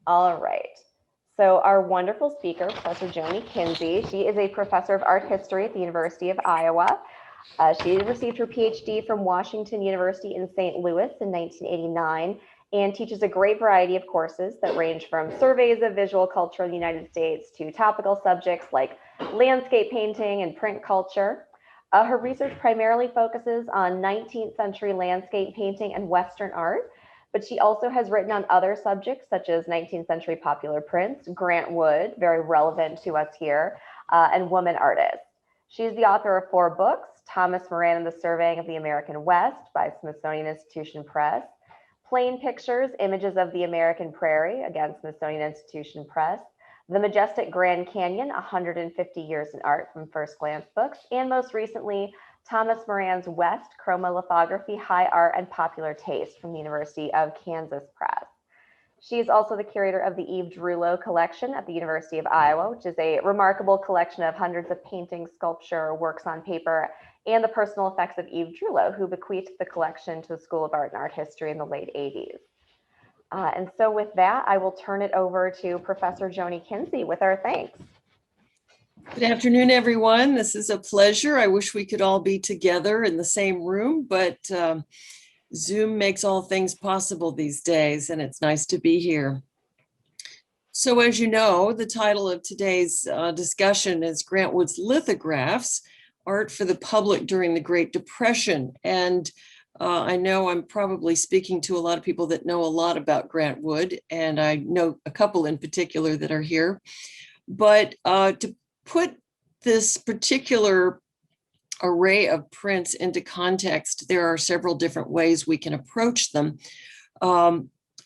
All right. So our wonderful speaker, Professor Joni Kinsey, she is a professor of art history at the University of Iowa. She received her PhD from Washington University in St. Louis in 1989 and teaches a great variety of courses that range from surveys of visual culture in the United States to topical subjects like landscape painting and print culture. Her research primarily focuses on 19th century landscape painting and Western art, but she also has written on other subjects such as 19th century popular prints, Grantwood, very relevant to us here, and woman artists. She's the author of 4 books, Thomas Moran and the Surveying of the American West by Smithsonian Institution Press, Plain Pictures, Images of the American Prairie, again, Smithsonian Institution Press, The Majestic Grand Canyon, 150 Years in Art from First Glance Books, and most recently, Thomas Moran's West, Chromolithography, High Art, and Popular Taste from the University of Kansas Press. She is also the curator of the Eve Drullo collection at the University of Iowa, which is a remarkable collection of hundreds of paintings, sculpture, works on paper, and the personal effects of Eve Drullo, who bequeathed the collection to the School of Art and Art History in the late 80s. And so with that, I will turn it over to Professor Joni Kinsey with our thanks. Good afternoon, everyone. This is a pleasure. I wish we could all be together in the same room, but Zoom makes all things possible these days, and it's nice to be here. So as you know, the title of today's discussion is Grantwood's Lithographs, Art for the Public During the Great Depression. And I know I'm probably speaking to a lot of people that know a lot about Grantwood, and I know a couple in particular that are here. But to put this particular array of prints into context, there are several different ways we can approach them.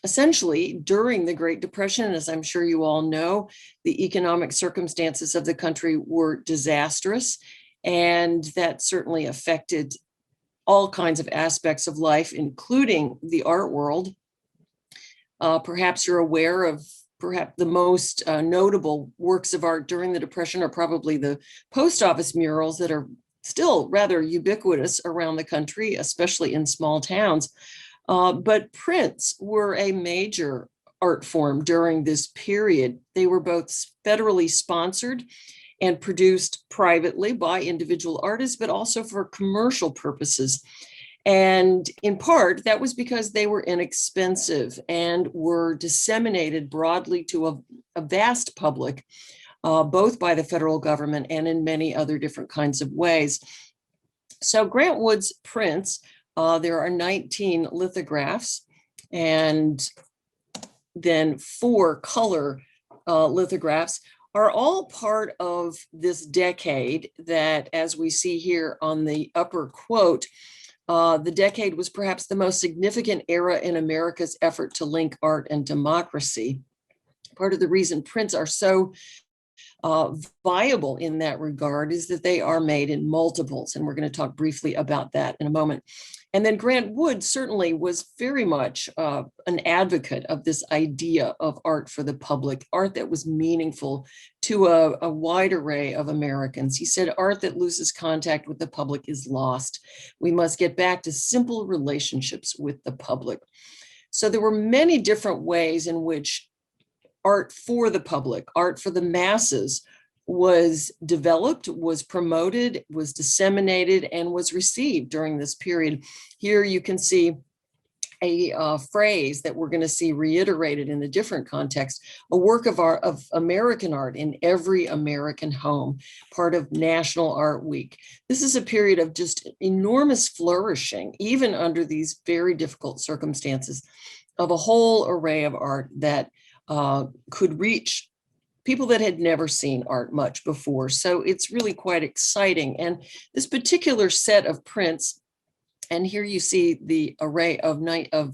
Essentially, during the Great Depression, as I'm sure you all know, the economic circumstances of the country were disastrous, and that certainly affected all kinds of aspects of life, including the art world. Perhaps you're aware of perhaps the most notable works of art during the Depression are probably the post office murals that are still rather ubiquitous around the country, especially in small towns. But prints were a major art form during this period. They were both federally sponsored and produced privately by individual artists, but also for commercial purposes. And in part, that was because they were inexpensive and were disseminated broadly to a vast public, both by the federal government and in many other different kinds of ways. So Grantwood's prints, there are 19 lithographs and then 4 color lithographs, are all part of this decade that, as we see here on the upper quote, the decade was perhaps the most significant era in America's effort to link art and democracy. Part of the reason prints are so viable in that regard is that they are made in multiples, and we're going to talk briefly about that in a moment. And then Grantwood certainly was very much an advocate of this idea of art for the public, art that was meaningful to a wide array of Americans. He said, art that loses contact with the public is lost. We must get back to simple relationships with the public. So there were many different ways in which art for the public, art for the masses, was developed, was promoted, was disseminated, and was received during this period. Here you can see a phrase that we're going to see reiterated in a different context, a work of art, of American art in every American home, part of National Art Week. This is a period of just enormous flourishing, even under these very difficult circumstances, of a whole array of art that could reach people that had never seen art much before. So it's really quite exciting. And this particular set of prints, and here you see the array of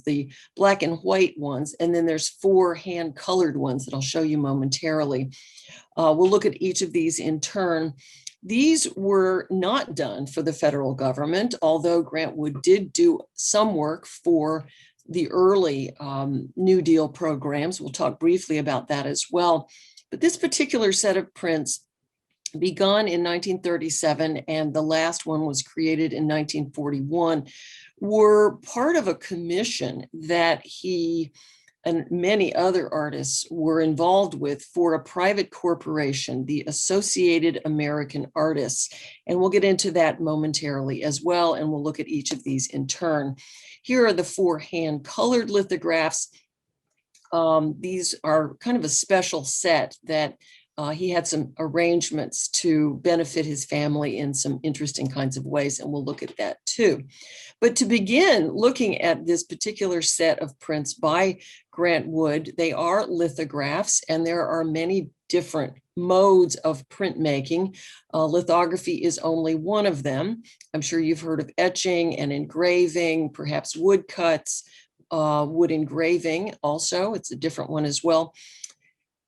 the black and white ones, and then there's 4 hand-colored ones that I'll show you momentarily. We'll look at each of these in turn. These were not done for the federal government, although Grantwood did do some work for the early New Deal programs. We'll talk briefly about that as well. But this particular set of prints begun in 1937, and the last one was created in 1941, were part of a commission that he and many other artists were involved with for a private corporation, the Associated American Artists. And we'll get into that momentarily as well, and we'll look at each of these in turn. Here are the 4 hand-colored lithographs. These are kind of a special set that he had some arrangements to benefit his family in some interesting kinds of ways, and we'll look at that too. But to begin looking at this particular set of prints by Grantwood, they are lithographs, and there are many different modes of printmaking. Lithography is only one of them. I'm sure you've heard of etching and engraving, perhaps woodcuts, wood engraving also. It's a different one as well.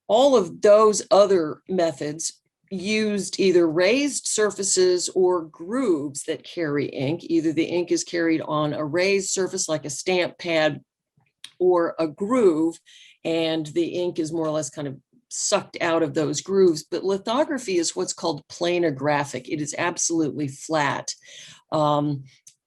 All of those other methods used either raised surfaces or grooves that carry ink. Either the ink is carried on a raised surface like a stamp pad or a groove, and the ink is more or less kind of sucked out of those grooves. But lithography is what's called planographic. It is absolutely flat.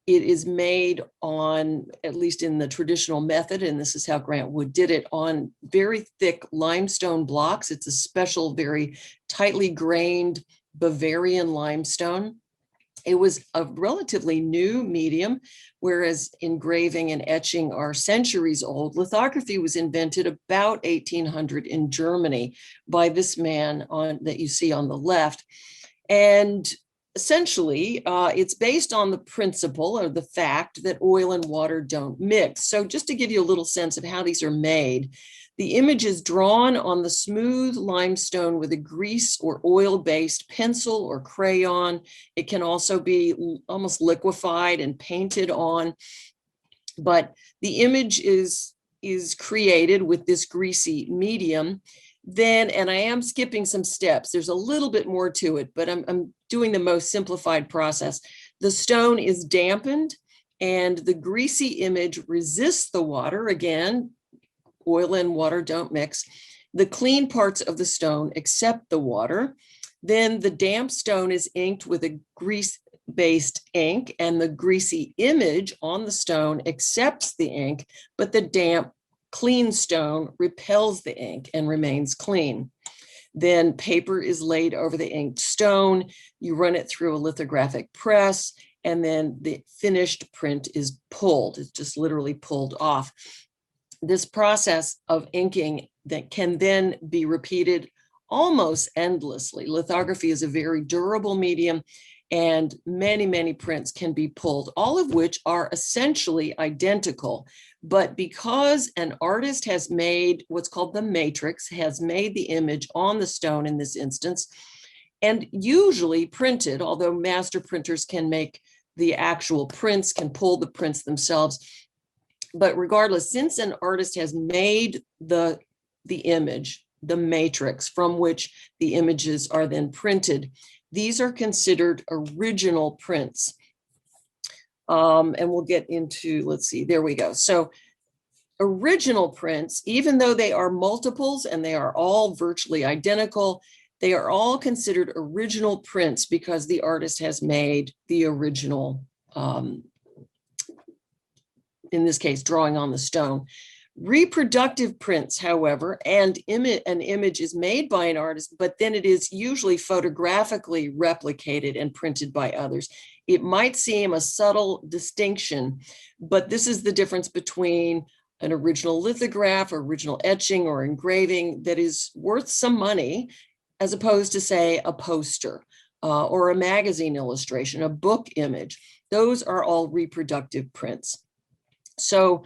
It is made on, at least in the traditional method, and this is how Grantwood did it, on very thick limestone blocks. It's a special, very tightly grained Bavarian limestone. It was a relatively new medium, whereas engraving and etching are centuries old. Lithography was invented about 1800 in Germany by this man that you see on the left. And essentially, it's based on the principle or the fact that oil and water don't mix. So just to give you a little sense of how these are made, the image is drawn on the smooth limestone with a grease or oil-based pencil or crayon. It can also be almost liquefied and painted on, but the image is created with this greasy medium. Then, and I am skipping some steps, there's a little bit more to it, but I'm doing the most simplified process. The stone is dampened and the greasy image resists the water. Again, oil and water don't mix. The clean parts of the stone accept the water. Then the damp stone is inked with a grease-based ink, and the greasy image on the stone accepts the ink, but the damp clean stone repels the ink and remains clean. Then paper is laid over the inked stone. You run it through a lithographic press, and then the finished print is pulled. It's just literally pulled off. This process of inking that can then be repeated almost endlessly. Lithography is a very durable medium, and many, many prints can be pulled, all of which are essentially identical. But because an artist has made what's called the matrix, has made the image on the stone in this instance, and usually printed, although master printers can make the actual prints, can pull the prints themselves. But regardless, since an artist has made the image, the matrix from which the images are then printed, these are considered original prints. And we'll get into, let's see, there we go. So original prints, even though they are multiples and they are all virtually identical, they are all considered original prints because the artist has made the original, in this case, drawing on the stone. Reproductive prints, however, and an image is made by an artist, but then it is usually photographically replicated and printed by others. It might seem a subtle distinction, but this is the difference between an original lithograph, or original etching or engraving that is worth some money, as opposed to, say, a poster or a magazine illustration, a book image. Those are all reproductive prints. So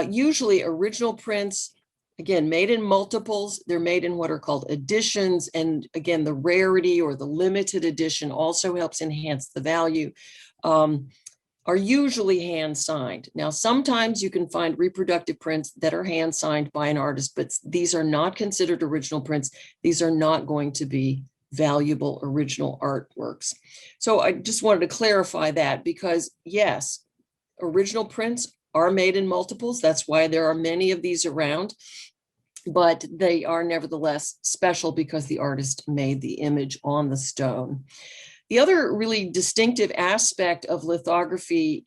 usually original prints, again, made in multiples, they're made in what are called editions. And again, the rarity or the limited edition also helps enhance the value, are usually hand signed. Now, sometimes you can find reproductive prints that are hand signed by an artist, but these are not considered original prints. These are not going to be valuable original artworks. So I just wanted to clarify that, because yes, original prints are made in multiples. That's why there are many of these around, but they are nevertheless special because the artist made the image on the stone. The other really distinctive aspect of lithography,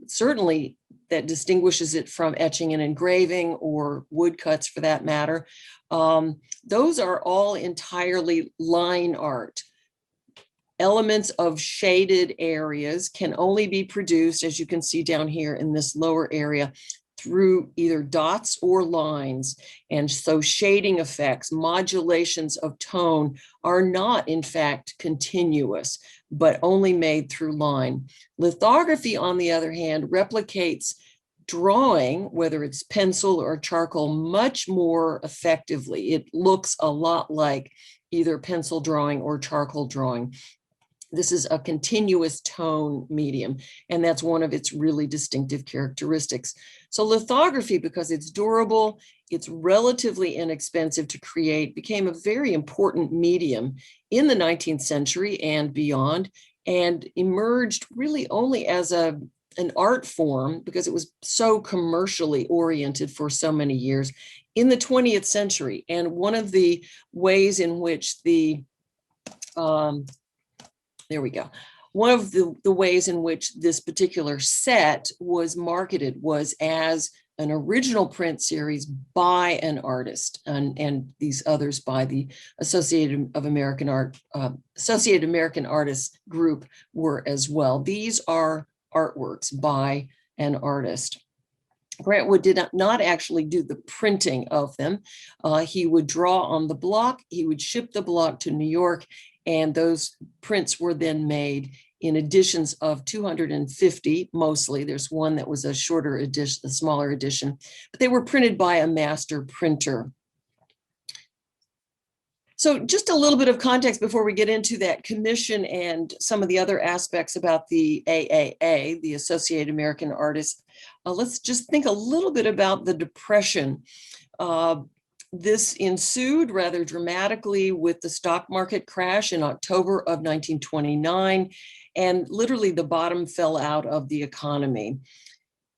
certainly that distinguishes it from etching and engraving or woodcuts for that matter. Those are all entirely line art. Elements of shaded areas can only be produced, as you can see down here in this lower area, through either dots or lines. And so shading effects, modulations of tone are not in fact continuous, but only made through line. Lithography, on the other hand, replicates drawing, whether it's pencil or charcoal, much more effectively. It looks a lot like either pencil drawing or charcoal drawing. This is a continuous tone medium, and that's one of its really distinctive characteristics. So lithography, because it's durable, it's relatively inexpensive to create, became a very important medium in the 19th century and beyond, and emerged really only as an art form because it was so commercially oriented for so many years in the 20th century. And one of the ways in which there we go. One of the ways in which this particular set was marketed was as an original print series by an artist, and these others by the Associated American Artists group were as well. These are artworks by an artist. Grantwood did not actually do the printing of them. He would draw on the block, he would ship the block to New York, and those prints were then made in editions of 250, mostly. There's one that was a shorter edition, a smaller edition, but they were printed by a master printer. So just a little bit of context before we get into that commission and some of the other aspects about the AAA, the Associated American Artists. Let's just think a little bit about the Depression. This ensued rather dramatically with the stock market crash in October of 1929, and literally the bottom fell out of the economy.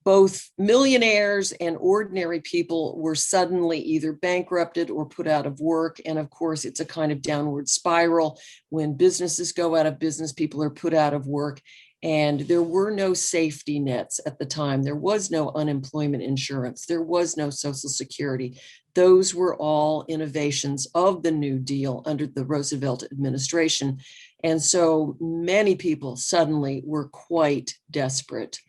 Both millionaires and ordinary people were suddenly either bankrupted or put out of work. And of course, it's a kind of downward spiral. When businesses go out of business, people are put out of work. And there were no safety nets at the time. There was no unemployment insurance. There was no Social Security. Those were all innovations of the New Deal under the Roosevelt administration. And so many people suddenly were quite desperate.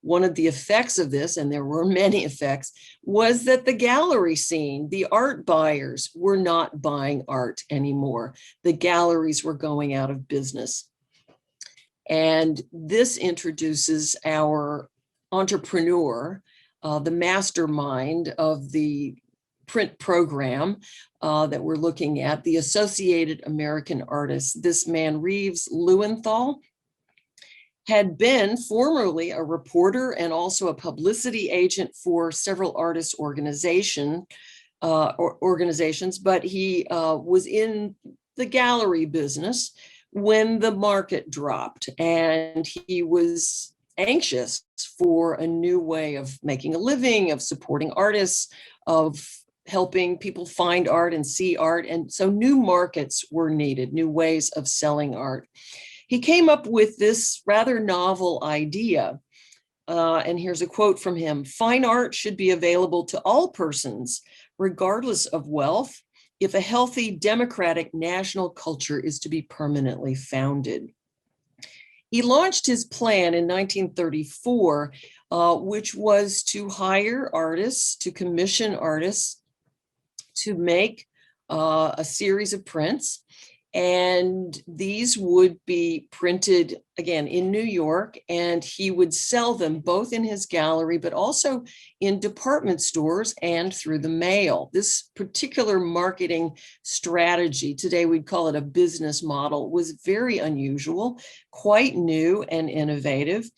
One of the effects of this, and there were many effects, was that the gallery scene, the art buyers, were not buying art anymore. The galleries were going out of business. And this introduces our entrepreneur, the mastermind of the print program that we're looking at, the Associated American Artists. This man, Reeves Lewenthal, had been formerly a reporter and also a publicity agent for several artists' organizations, but he was in the gallery business when the market dropped, and he was anxious for a new way of making a living, of supporting artists, of helping people find art and see art. And so new markets were needed, new ways of selling art. He came up with this rather novel idea. And here's a quote from him: "Fine art should be available to all persons, regardless of wealth, if a healthy democratic national culture is to be permanently founded." He launched his plan in 1934, which was to hire artists, to commission artists to make a series of prints. And these would be printed, again, in New York, and he would sell them both in his gallery, but also in department stores and through the mail. This particular marketing strategy, today we'd call it a business model, was very unusual, quite new and innovative.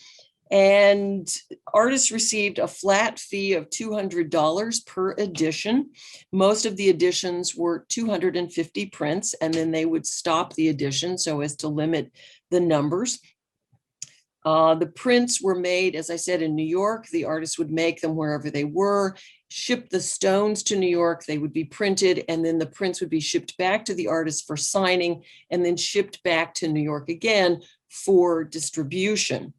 And artists received a flat fee of $200 per edition. Most of the editions were 250 prints, and then they would stop the edition so as to limit the numbers. The prints were made, as I said, in New York. The artists would make them wherever they were, ship the stones to New York. They would be printed, and then the prints would be shipped back to the artist for signing, and then shipped back to New York again for distribution.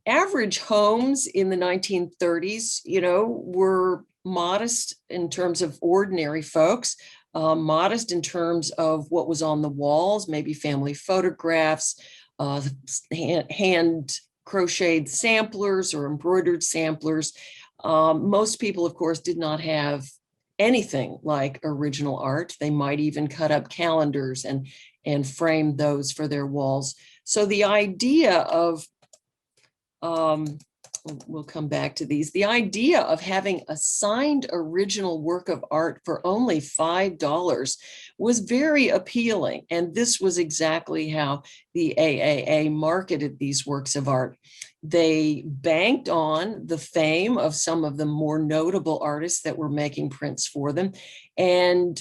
average homes in the 1930s, were modest in terms of ordinary folks, modest in terms of what was on the walls, maybe family photographs, hand crocheted samplers or embroidered samplers. Most people, of course, did not have anything like original art. They might even cut up calendars and frame those for their walls. So the idea of we'll come back to these. The idea of having a signed original work of art for only $5 was very appealing. And this was exactly how the AAA marketed these works of art. They banked on the fame of some of the more notable artists that were making prints for them and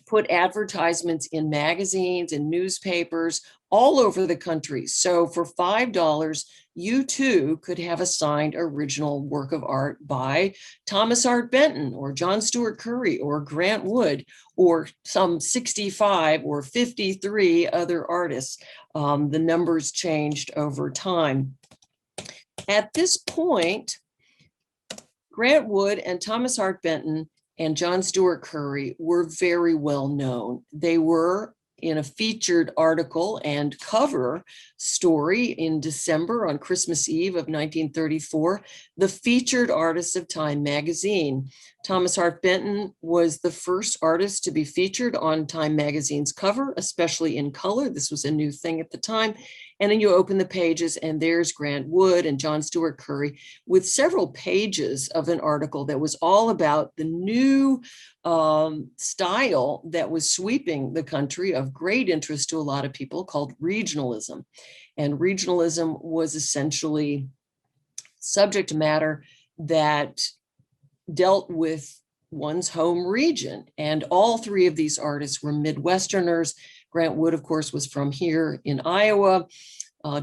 put advertisements in magazines and newspapers all over the country. So for $5, you too could have a signed original work of art by Thomas Hart Benton or John Stuart Curry or Grantwood or some 65 or 53 other artists. The numbers changed over time. At this point, Grantwood and Thomas Hart Benton and John Stuart Curry were very well known. They were in a featured article and cover story in December on Christmas Eve of 1934, the featured artists of Time magazine. Thomas Hart Benton was the first artist to be featured on Time magazine's cover, especially in color. This was a new thing at the time. And then you open the pages and there's Grantwood and John Stuart Curry with several pages of an article that was all about the new style that was sweeping the country of great interest to a lot of people called regionalism. And regionalism was essentially subject matter that dealt with one's home region. And all three of these artists were Midwesterners. Grantwood, of course, was from here in Iowa.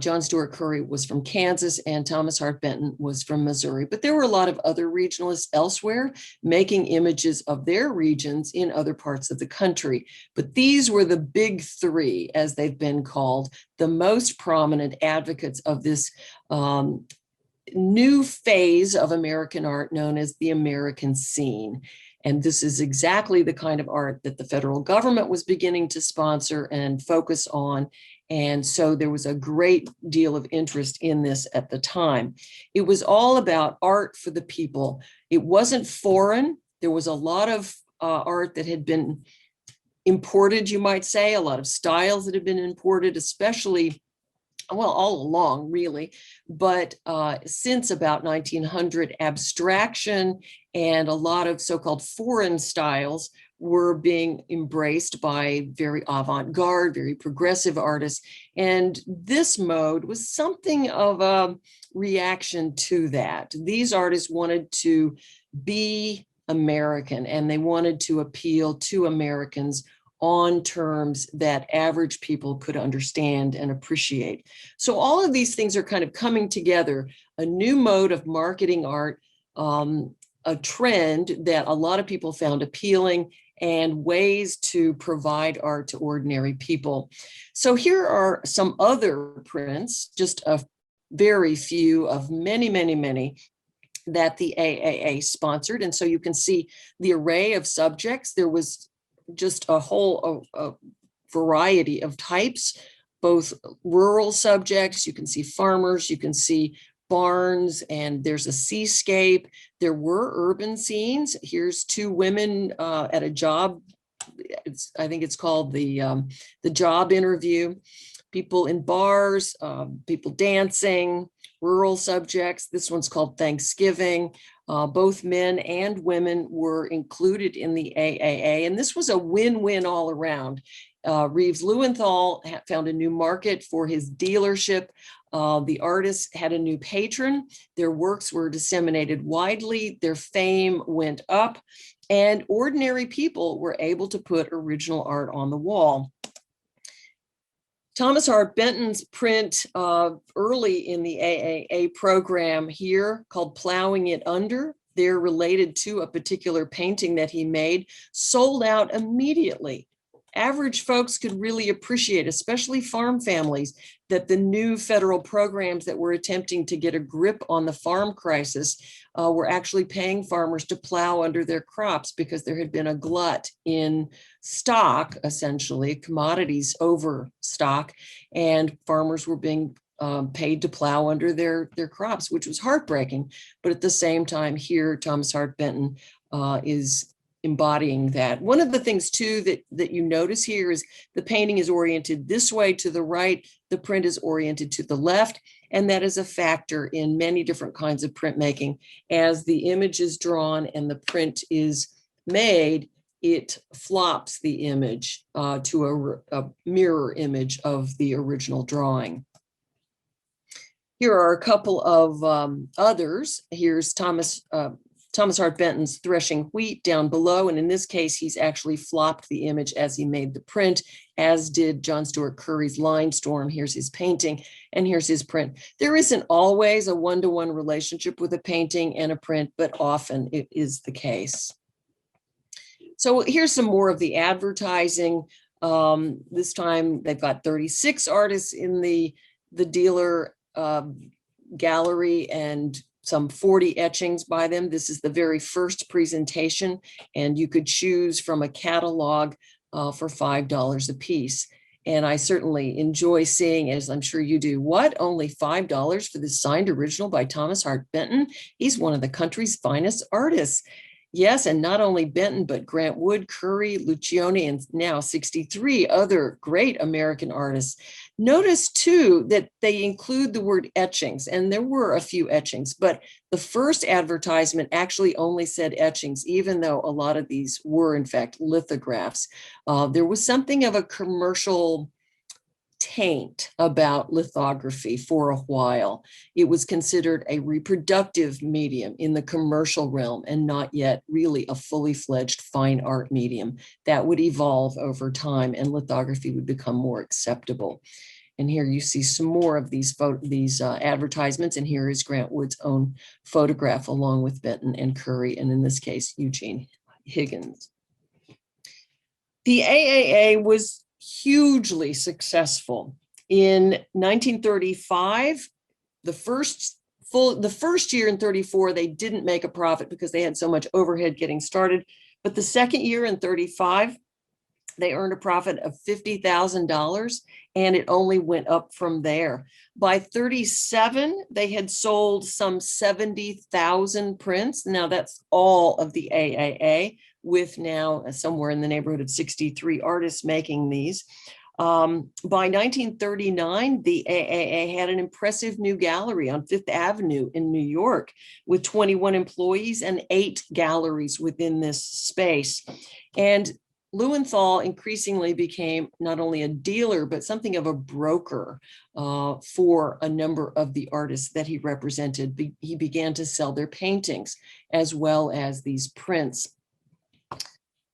John Stuart Curry was from Kansas, and Thomas Hart Benton was from Missouri. But there were a lot of other regionalists elsewhere making images of their regions in other parts of the country. But these were the big three, as they've been called, the most prominent advocates of this new phase of American art known as the American scene. And this is exactly the kind of art that the federal government was beginning to sponsor and focus on. And so there was a great deal of interest in this at the time. It was all about art for the people. It wasn't foreign. There was a lot of art that had been imported, you might say, a lot of styles that had been imported, especially, well, all along, really. But since about 1900, abstraction and a lot of so-called foreign styles were being embraced by very avant-garde, very progressive artists. And this mode was something of a reaction to that. These artists wanted to be American, and they wanted to appeal to Americans on terms that average people could understand and appreciate. So all of these things are kind of coming together, a new mode of marketing art, a trend that a lot of people found appealing, and ways to provide art to ordinary people. So here are some other prints, just a very few of many, many, many that the AAA sponsored. And so you can see the array of subjects. There was just a whole variety of types, both rural subjects. You can see farmers, you can see barns, and there's a seascape. There were urban scenes. Here's two women at a job. I think it's called the job interview. People in bars, people dancing, rural subjects. This one's called Thanksgiving. Both men and women were included in the AAA, and this was a win-win all around. Reeves Lewenthal found a new market for his dealership. The artists had a new patron. Their works were disseminated widely. Their fame went up, and ordinary people were able to put original art on the wall. Thomas Hart Benton's print early in the AAA program here called Plowing It Under, they're related to a particular painting that he made, sold out immediately average folks could really appreciate, especially farm families, that the new federal programs that were attempting to get a grip on the farm crisis were actually paying farmers to plow under their crops because there had been a glut in stock, essentially commodities over stock, and farmers were being paid to plow under their crops, which was heartbreaking. But at the same time, here, Thomas Hart Benton is embodying that. One of the things too that you notice here is the painting is oriented this way to the right, the print is oriented to the left, and that is a factor in many different kinds of printmaking. As the image is drawn and the print is made, it flops the image to a mirror image of the original drawing. Here are a couple of others. Here's Thomas Hart Benton's threshing wheat down below. And in this case, he's actually flopped the image as he made the print, as did John Stuart Curry's Line Storm. Here's his painting, and here's his print. There isn't always a one-to-one relationship with a painting and a print, but often it is the case. So here's some more of the advertising. This time they've got 36 artists in the dealer gallery and some 40 etchings by them. This is the very first presentation, and you could choose from a catalog for $5 a piece. And I certainly enjoy seeing, as I'm sure you do, what, only $5 for this signed original by Thomas Hart Benton? He's one of the country's finest artists. Yes, and not only Benton, but Grantwood, Curry, Lucioni, and now 63 other great American artists. Notice too that they include the word etchings, and there were a few etchings, but the first advertisement actually only said etchings, even though a lot of these were in fact lithographs. There was something of a commercial taint about lithography for a while. It was considered a reproductive medium in the commercial realm and not yet really a fully fledged fine art medium. That would evolve over time and lithography would become more acceptable. And here you see some more of these advertisements, and here is Grantwood's own photograph along with Benton and Curry, and in this case, Eugene Higgins. The AAA was hugely successful. In 1935, the first year in 34, they didn't make a profit because they had so much overhead getting started. But the second year in 35, they earned a profit of $50,000, and it only went up from there. By 37, they had sold some 70,000 prints. Now that's all of the AAA, with now somewhere in the neighborhood of 63 artists making these. By 1939, the AAA had an impressive new gallery on Fifth Avenue in New York with 21 employees and 8 galleries within this space. And Lewenthal increasingly became not only a dealer, but something of a broker for a number of the artists that he represented. He began to sell their paintings as well as these prints.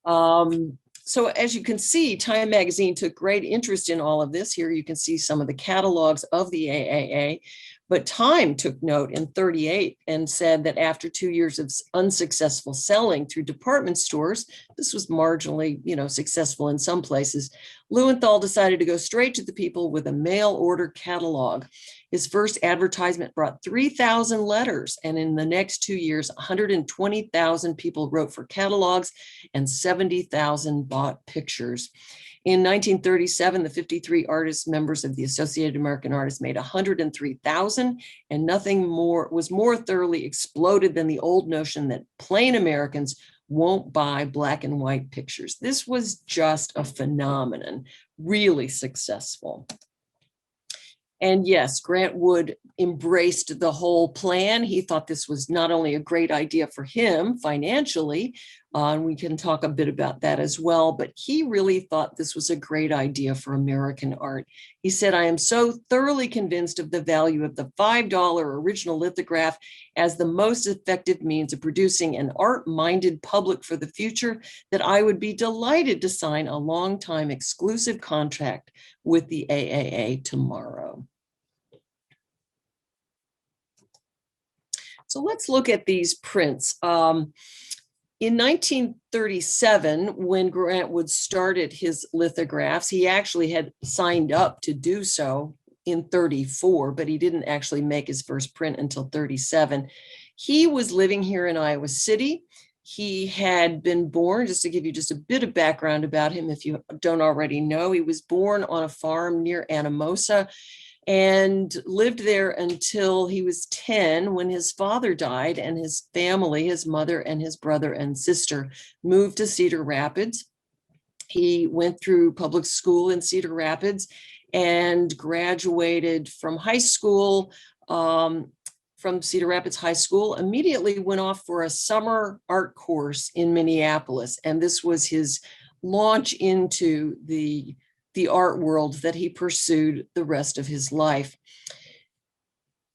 So as you can see, Time Magazine took great interest in all of this. Here you can see some of the catalogs of the AAA, but Time took note in 38 and said that after 2 years of unsuccessful selling through department stores, this was marginally, successful in some places, Lewenthal decided to go straight to the people with a mail order catalog. His first advertisement brought 3,000 letters, and in the next 2 years, 120,000 people wrote for catalogs and 70,000 bought pictures. In 1937, the 53 artists, members of the Associated American Artists, made 103,000, and nothing more was more thoroughly exploded than the old notion that plain Americans won't buy black and white pictures. This was just a phenomenon, really successful. And yes, Grantwood embraced the whole plan. He thought this was not only a great idea for him financially, and we can talk a bit about that as well, but he really thought this was a great idea for American art. He said, "I am so thoroughly convinced of the value of the $5 original lithograph as the most effective means of producing an art-minded public for the future that I would be delighted to sign a long-time exclusive contract with the AAA tomorrow." So let's look at these prints. In 1937, when Grantwood started his lithographs, he actually had signed up to do so in 34, but he didn't actually make his first print until 37. He was living here in Iowa City. He had been born, just to give you just a bit of background about him, if you don't already know, he was born on a farm near Anamosa and lived there until he was 10 when his father died, and his family, his mother and his brother and sister, moved to Cedar Rapids. He went through public school in Cedar Rapids and graduated from high school, from Cedar Rapids High School, immediately went off for a summer art course in Minneapolis. And this was his launch into the art world that he pursued the rest of his life.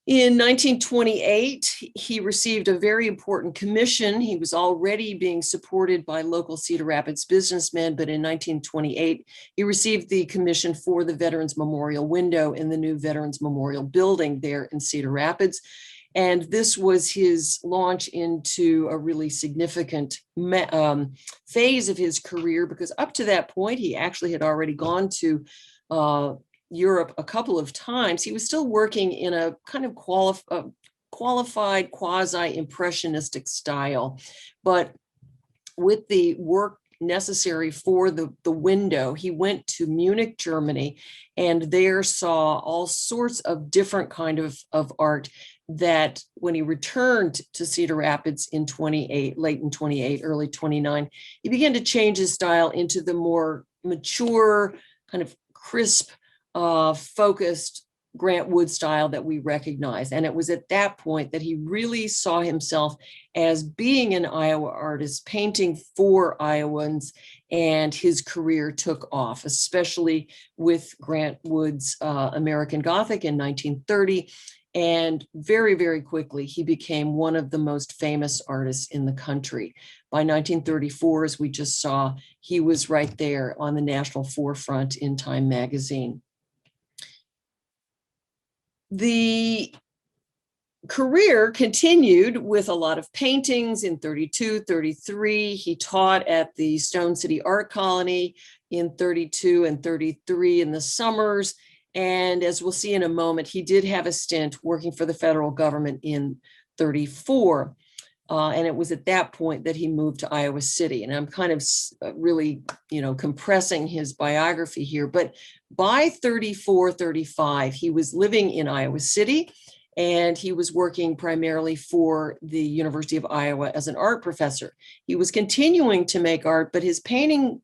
In 1928, he received a very important commission. He was already being supported by local Cedar Rapids businessmen, but in 1928, he received the commission for the Veterans Memorial window in the new Veterans Memorial building there in Cedar Rapids. And this was his launch into a really significant phase of his career, because up to that point, he actually had already gone to Europe a couple of times. He was still working in a kind of qualified quasi-impressionistic style, but with the work necessary for the window, he went to Munich, Germany, and there saw all sorts of different kind of art that when he returned to Cedar Rapids in 28, late in 28, early 29, he began to change his style into the more mature, kind of crisp, focused Grantwood style that we recognize. And it was at that point that he really saw himself as being an Iowa artist, painting for Iowans, and his career took off, especially with Grantwood's American Gothic in 1930. And very, very quickly, he became one of the most famous artists in the country. By 1934, as we just saw, he was right there on the national forefront in Time magazine. The career continued with a lot of paintings in 32, 33. He taught at the Stone City Art Colony in 32 and 33 in the summers. And as we'll see in a moment, he did have a stint working for the federal government in 34. And it was at that point that he moved to Iowa City. And I'm kind of really, compressing his biography here. But by 34, 35, he was living in Iowa City, and he was working primarily for the University of Iowa as an art professor. He was continuing to make art, but his painting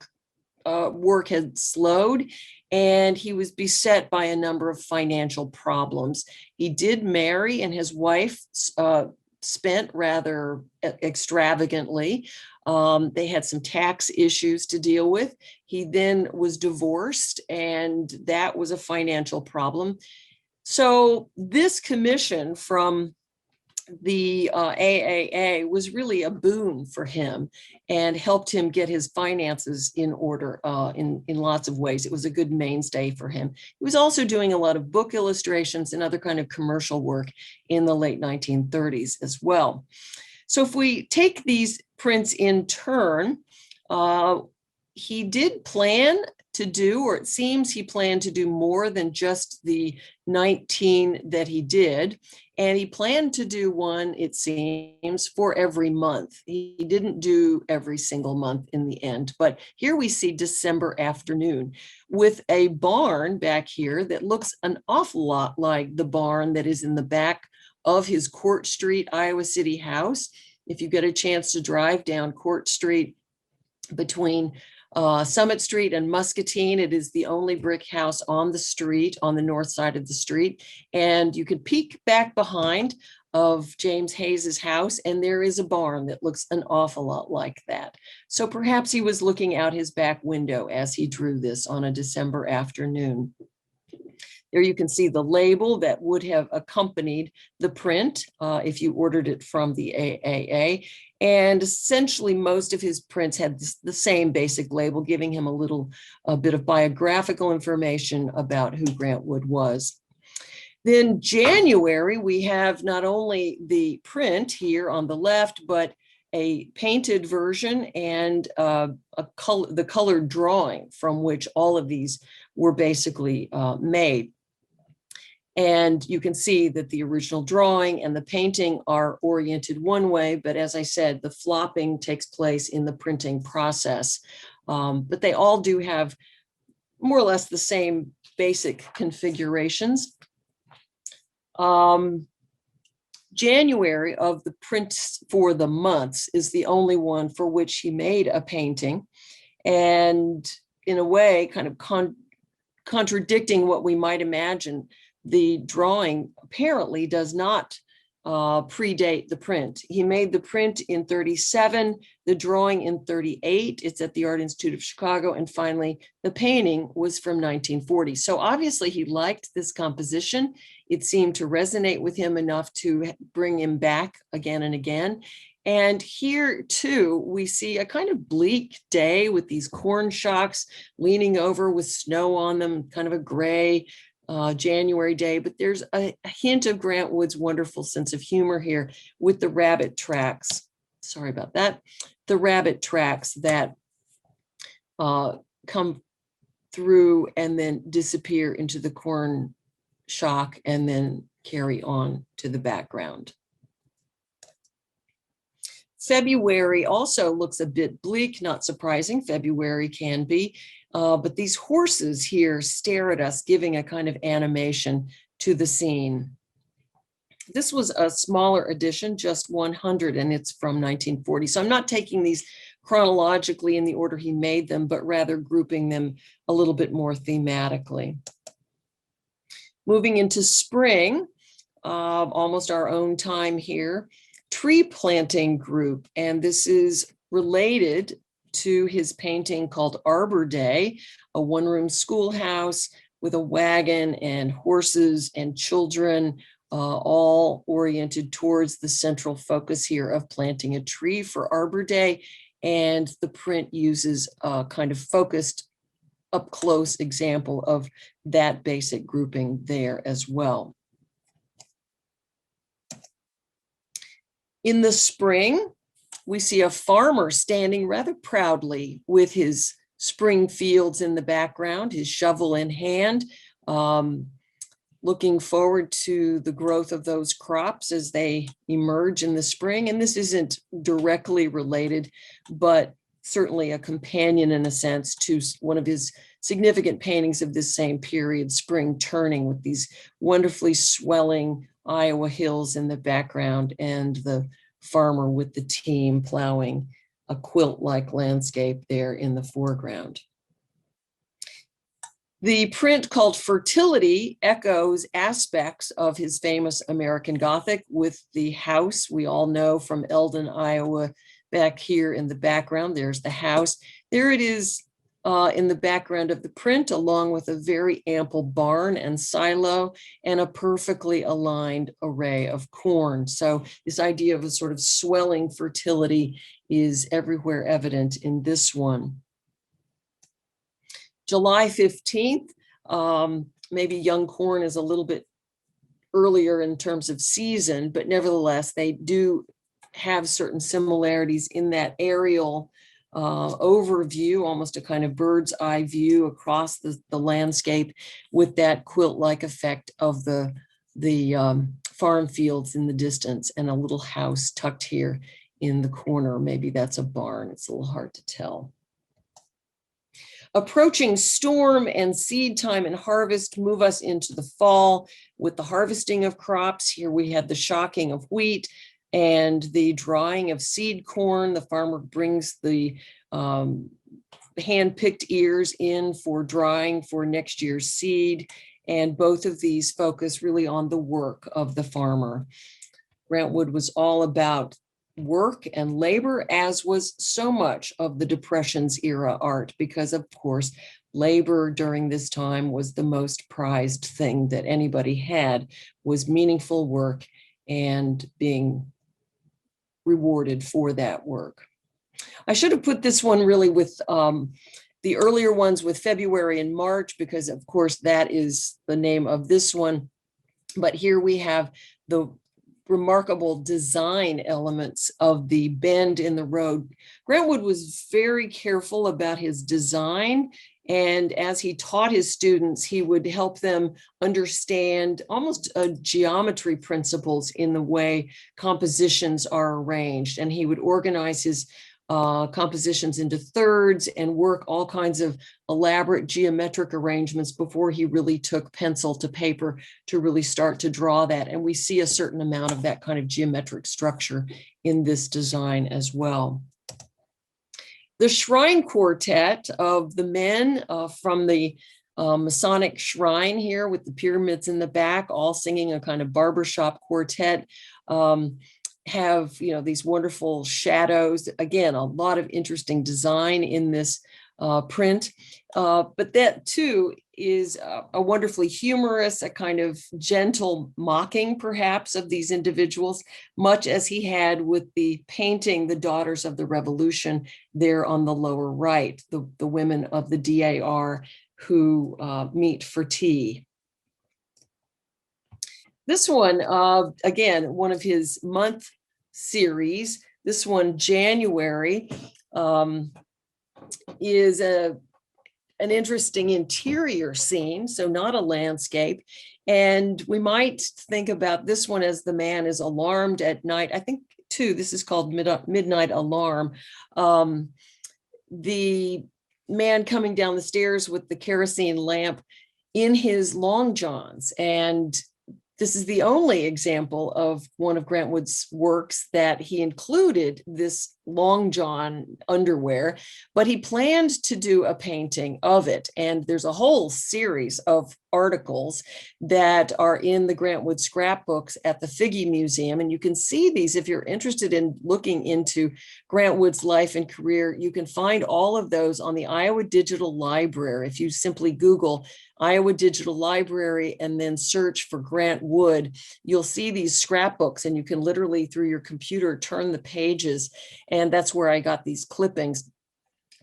work had slowed, and he was beset by a number of financial problems. He did marry, and his wife spent rather extravagantly. They had some tax issues to deal with. He then was divorced, and that was a financial problem. So this commission from the AAA was really a boon for him and helped him get his finances in order in lots of ways. It was a good mainstay for him. He was also doing a lot of book illustrations and other kind of commercial work in the late 1930s as well. So if we take these prints in turn, he did plan to do, or it seems he planned to do more than just the 19 that he did. And he planned to do one, it seems, for every month. He didn't do every single month in the end. But here we see December afternoon with a barn back here that looks an awful lot like the barn that is in the back of his Court Street, Iowa City house. If you get a chance to drive down Court Street between Summit Street and Muscatine, it is the only brick house on the street, on the north side of the street. And you can peek back behind of James Hayes's house, and there is a barn that looks an awful lot like that. So perhaps he was looking out his back window as he drew this on a December afternoon. There you can see the label that would have accompanied the print if you ordered it from the AAA. And essentially most of his prints had the same basic label, giving him a bit of biographical information about who Grantwood was. Then January, we have not only the print here on the left, but a painted version and the colored drawing from which all of these were basically made. And you can see that the original drawing and the painting are oriented one way, but as I said, the flopping takes place in the printing process. But they all do have more or less the same basic configurations. January of the prints for the months is the only one for which he made a painting. And in a way, kind of contradicting what we might imagine, the drawing apparently does not predate the print. He made the print in 37, the drawing in 38. It's at the Art Institute of Chicago. And finally, the painting was from 1940. So obviously he liked this composition. It seemed to resonate with him enough to bring him back again and again. And here too, we see a kind of bleak day with these corn shocks leaning over with snow on them, kind of a gray January day, but there's a hint of Grantwood's wonderful sense of humor here with the rabbit tracks. Sorry about that. The rabbit tracks that come through and then disappear into the corn shock and then carry on to the background. February also looks a bit bleak, not surprising. February can be. But these horses here stare at us, giving a kind of animation to the scene. This was a smaller edition, just 100, and it's from 1940. So I'm not taking these chronologically in the order he made them, but rather grouping them a little bit more thematically. Moving into spring, almost our own time here, tree planting group, and this is related to his painting called Arbor Day, a one-room schoolhouse with a wagon and horses and children, all oriented towards the central focus here of planting a tree for Arbor Day. And the print uses a kind of focused up close example of that basic grouping there as well. In the spring, we see a farmer standing rather proudly with his spring fields in the background, his shovel in hand, looking forward to the growth of those crops as they emerge in the spring. And this isn't directly related, but certainly a companion in a sense to one of his significant paintings of this same period, Spring Turning, with these wonderfully swelling Iowa hills in the background and the farmer with the team plowing a quilt-like landscape there in the foreground. The print called Fertility echoes aspects of his famous American Gothic with the house we all know from Eldon, Iowa, back here in the background. There's the house. There it is in the background of the print, along with a very ample barn and silo and a perfectly aligned array of corn. So this idea of a sort of swelling fertility is everywhere evident in this one. July 15th, maybe young corn is a little bit earlier in terms of season, but nevertheless, they do have certain similarities in that aerial overview, almost a kind of bird's eye view across the landscape with that quilt-like effect of the farm fields in the distance and a little house tucked here in the corner. Maybe that's a barn. It's a little hard to tell. Approaching storm and seed time and harvest move us into the fall with the harvesting of crops. Here we have the shocking of wheat and the drying of seed corn. The farmer brings the hand-picked ears in for drying for next year's seed. And both of these focus really on the work of the farmer. Grantwood was all about work and labor, as was so much of the Depression's era art, because of course, labor during this time was the most prized thing that anybody had, was meaningful work and being rewarded for that work. I should have put this one really with the earlier ones with February and March, because of course that is the name of this one. But here we have the remarkable design elements of the bend in the road. Grantwood was very careful about his design. And as he taught his students, he would help them understand almost geometry principles in the way compositions are arranged. And he would organize his compositions into thirds and work all kinds of elaborate geometric arrangements before he really took pencil to paper to really start to draw that. And we see a certain amount of that kind of geometric structure in this design as well. The shrine quartet of the men from the Masonic shrine here with the pyramids in the back, all singing a kind of barbershop quartet, have, you know, these wonderful shadows. Again, a lot of interesting design in this print, but that too is a wonderfully humorous, a kind of gentle mocking perhaps of these individuals, much as he had with the painting The Daughters of the Revolution there on the lower right, the women of the DAR who meet for tea. This one, again, one of his month series, this one, January, is an interesting interior scene, so not a landscape. And we might think about this one as the man is alarmed at night. I think, too, this is called Midnight Alarm. The man coming down the stairs with the kerosene lamp in his long johns. And this is the only example of one of Grantwood's works that he included this long john underwear, but he planned to do a painting of it. And there's a whole series of articles that are in the Grantwood scrapbooks at the Figge Museum. And you can see these if you're interested in looking into Grantwood's life and career. You can find all of those on the Iowa Digital Library. If you simply Google Iowa Digital Library and then search for Grantwood, you'll see these scrapbooks, and you can literally through your computer turn the pages. And that's where I got these clippings.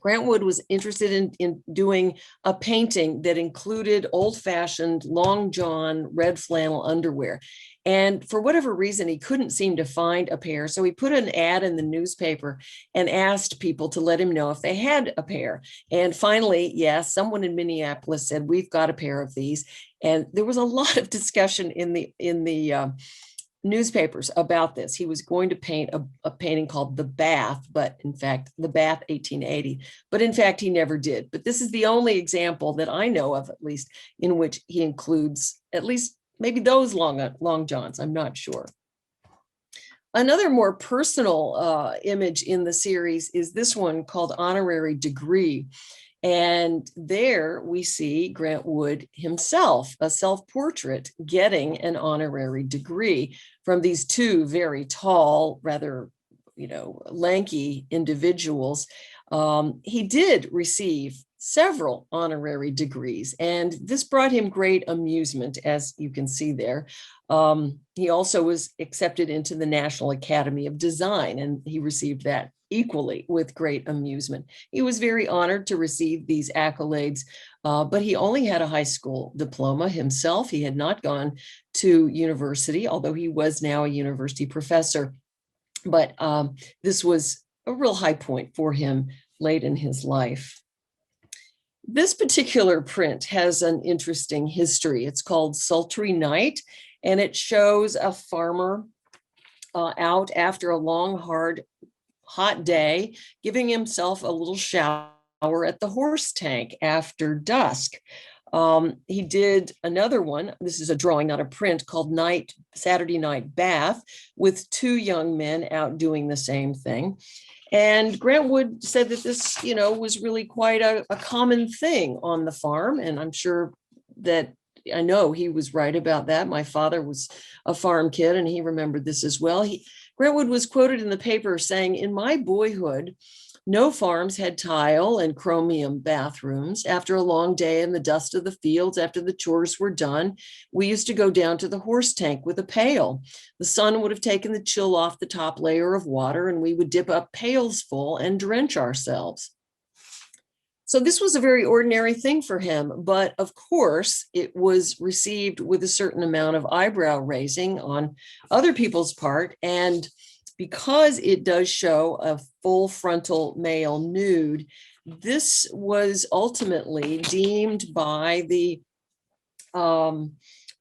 Grantwood was interested in doing a painting that included old-fashioned long john red flannel underwear. And for whatever reason, he couldn't seem to find a pair. So he put an ad in the newspaper and asked people to let him know if they had a pair. And finally, yes, someone in Minneapolis said, "We've got a pair of these." And there was a lot of discussion in the newspapers about this. He was going to paint a painting called The Bath, but in fact, The Bath 1880, but in fact, he never did. But this is the only example that I know of, at least, in which he includes at least maybe those long johns, I'm not sure. Another more personal image in the series is this one called Honorary Degree. And there we see Grantwood himself, a self-portrait, getting an honorary degree from these two very tall, rather, lanky individuals. He did receive several honorary degrees, and this brought him great amusement, as you can see there. He also was accepted into the National Academy of Design, and he received that equally with great amusement. He was very honored to receive these accolades, but he only had a high school diploma himself. He had not gone to university, although he was now a university professor. But this was a real high point for him late in his life. This particular print has an interesting history. It's called Sultry Night, and it shows a farmer out after a long, hot day, giving himself a little shower at the horse tank after dusk. He did another one. This is a drawing, not a print, called Saturday Night Bath, with two young men out doing the same thing. And Grantwood said that this, was really quite a common thing on the farm. And I'm sure that I know he was right about that. My father was a farm kid, and he remembered this as well. Grantwood was quoted in the paper saying, "In my boyhood, no farms had tile and chromium bathrooms. After a long day in the dust of the fields, after the chores were done, we used to go down to the horse tank with a pail. The sun would have taken the chill off the top layer of water, and we would dip up pails full and drench ourselves." So this was a very ordinary thing for him, but of course it was received with a certain amount of eyebrow raising on other people's part. And because it does show a full frontal male nude, this was ultimately deemed by the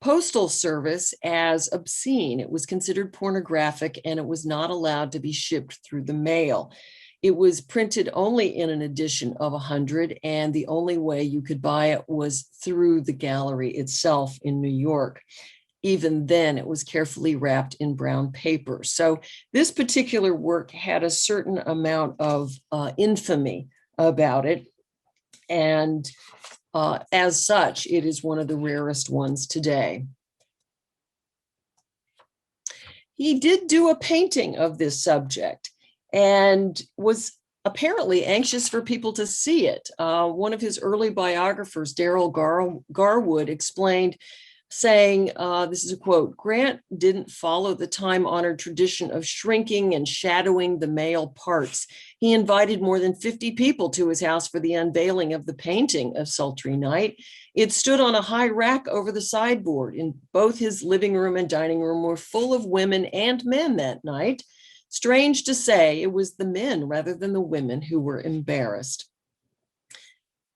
Postal Service as obscene. It was considered pornographic and it was not allowed to be shipped through the mail. It was printed only in an edition of 100, and the only way you could buy it was through the gallery itself in New York. Even then, it was carefully wrapped in brown paper. So this particular work had a certain amount of infamy about it. And as such, it is one of the rarest ones today. He did do a painting of this subject and was apparently anxious for people to see it. One of his early biographers, Darrell Garwood, explained, saying, this is a quote, "Grant didn't follow the time-honored tradition of shrinking and shadowing the male parts. He invited more than 50 people to his house for the unveiling of the painting of Sultry Night. It stood on a high rack over the sideboard. In both his living room and dining room were full of women and men that night. Strange to say, it was the men rather than the women who were embarrassed."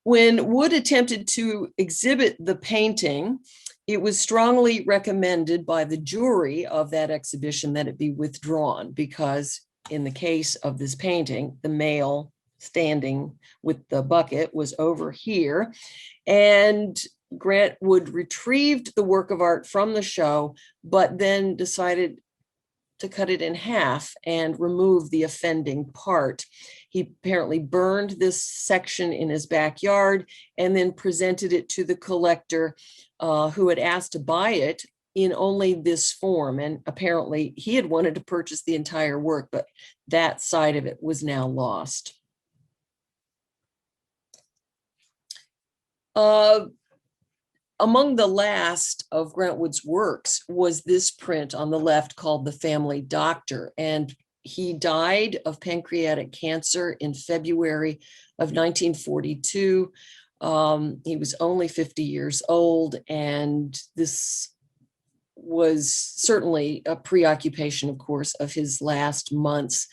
When Wood attempted to exhibit the painting, it was strongly recommended by the jury of that exhibition that it be withdrawn, because in the case of this painting, the male standing with the bucket was over here, and Grantwood retrieved the work of art from the show, but then decided to cut it in half and remove the offending part. He apparently burned this section in his backyard and then presented it to the collector who had asked to buy it in only this form. And apparently he had wanted to purchase the entire work, but that side of it was now lost. Among the last of Grantwood's works was this print on the left called The Family Doctor, and he died of pancreatic cancer in February of 1942. He was only 50 years old, and this was certainly a preoccupation, of course, of his last months.